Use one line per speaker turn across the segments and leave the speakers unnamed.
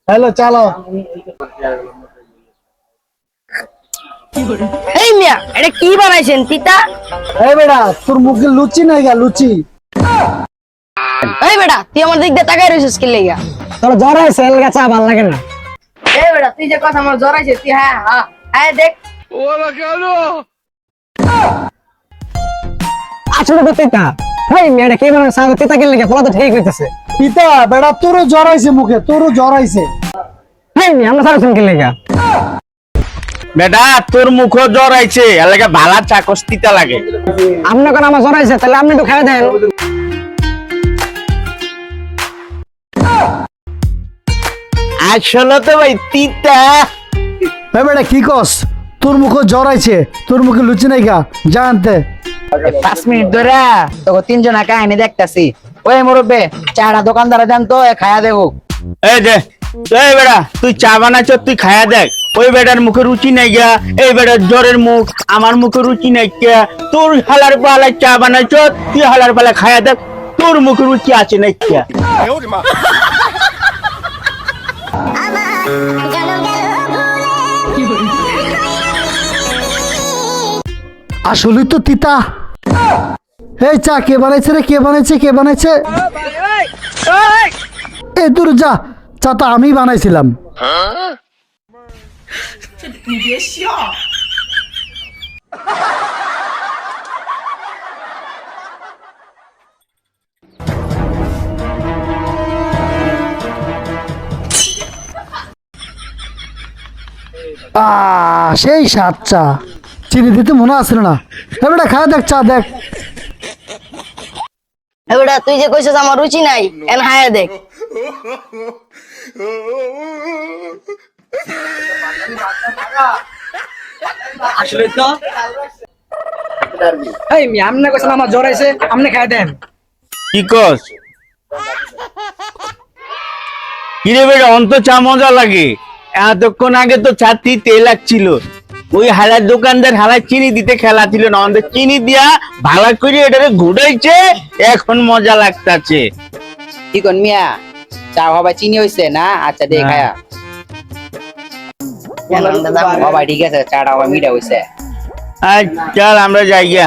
Hello চালো।
এই মিয়া এটা কি বানাইছেন তিতা?
এই বেটা তোর মুখে লুচি নাই গা লুচি।
এই বেটা তুই আমার দিক দিয়ে তাকাই রইছিস কি লাগা?
তোর জ্বর হয়েছে এর কাছে ভাল লাগে না।
এই বেটা তুই যে কথা আমার জ্বর আইছে তুই হ্যাঁ হ্যাঁ হ্যাঁ দেখ
আসলে তো তিতা। হেই মেয়েটা কি বানায় সারা তিতা গেলে ফলা তো ঠিক হইতেছে।
পিতা বেটা তোরও জ্বর আইছে মুখে, তোরও জ্বর আইছে।
হেই মেয়ে আমরা সারা শুনকে লেগা।
বেটা তোর মুখ জ্বর আইছে এলাকা ভালা চাকস তিতা লাগে।
আপনি কোন আমার জ্বর হয়েছে তাহলে আপনি একটু খাই দেন।
আসলে তো ভাই তিতা।
এই বেটা কি কস? তোর মুখে জ্বর আইছে, তোর মুখে লুচি নাই গা, জানতে
5 মিনিট ধরে তোকে তিনজনা কাহিনী দেখতাছি। ওই মুরব্বে চাটা দোকানদারে দেন তো খায়া দেবো।
এই যে এই বেটা তুই চা বানাচ্ছ তুই খায়া দেখ। ওই বেটার মুখে রুচি নাই গিয়া, এই বেটার জ্বরের মুখ, আমার মুখে রুচি নাই গিয়া। তোর হালার পালায় চা বানাচ্ছ তুই হালার পালায় খায়া দেখ তোর মুখে রুচি আছে নাই গিয়া।
আসলে তো তিতা। এই চা কে বানাইছে রে? কে বানাইছে? কে বানাইছে? এই দূর যা, চা তো আমি বানাইছিলাম। সেই স্বাদ চা, চিনি দিতে মনে আসছিল না। এবারে খা দেখ চা দেখ।
এই বেটা তুই যে কইছিস আমার রুচি নাই এন হ্যাঁ দেখ
আসলে তো
এই মেয়ে আপনি কইছেন আমার জ্বর হয়েছে আপনি খাই দেন।
কি কস? কিরে বেটা অন্ত চা মজা লাগে। এতক্ষণ আগে তো চা তেল লাগছিল। ওই হালার দোকানদার হালা চিনি দিতে খেলা ছিল না, আমাদের চিনি দিয়া ভালো করে এটাকে ঘুরাইছে, এখন মজা লাগতাছে।
কি কোন মিয়া চা হবা চিনি হইছে না? আচ্ছা দে খায়া। বাবা ঠিক আছে চাটা হবা মিঠা হইছে।
চল আমরা যাই গিয়া।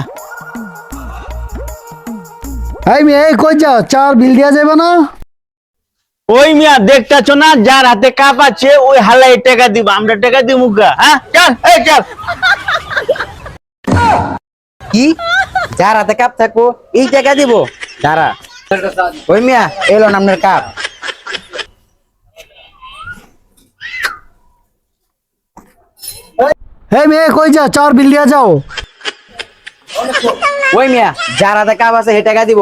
এই মেয়ে এই কই যাও? চার বিল দিয়া যাবে না?
ওই মিয়া দেখতাছো না যার হাতে কাপ আছে ওই হালাই টাকা দিব, আমরা টাকা দিব মুখা। হ্যাঁ চল এই চল।
কি যার হাতে কাপ থাকবো এই টাকা দিব? দাঁড়া ওই মিয়া এলো না আপনার কাপ।
এই মেয়ে কই যাও? চার বিল দিয়া যাও।
ওই মিয়া যার হাতে কাপ আছে সেই টাকা দিব।